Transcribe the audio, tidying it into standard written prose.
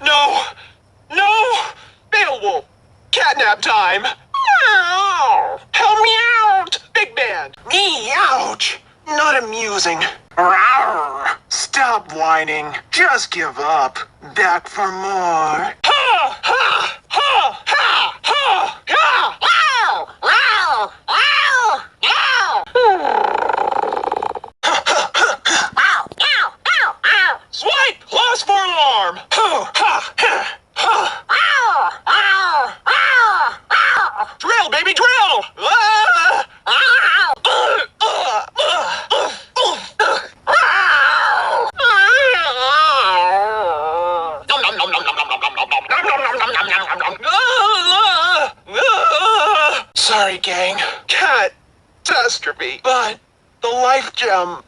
No! No! Beowulf! Catnap time! Ow! Help me out! Big man! Me, ouch! Not amusing. Rawr! Stop whining. Just give up. Back for more. Ha! Ha! Ha! Ha! Ha! Ha! Ow! Ow! Ow! Ow! Ow! Ow! Ow! Ow! Swipe! Lost for alarm! Ha! Ha! Ha! Ha! Ow! Ow! Ow! Ow! Drill, baby, drill! Ah! Ow! Sorry, gang. Catastrophe. But the life gem.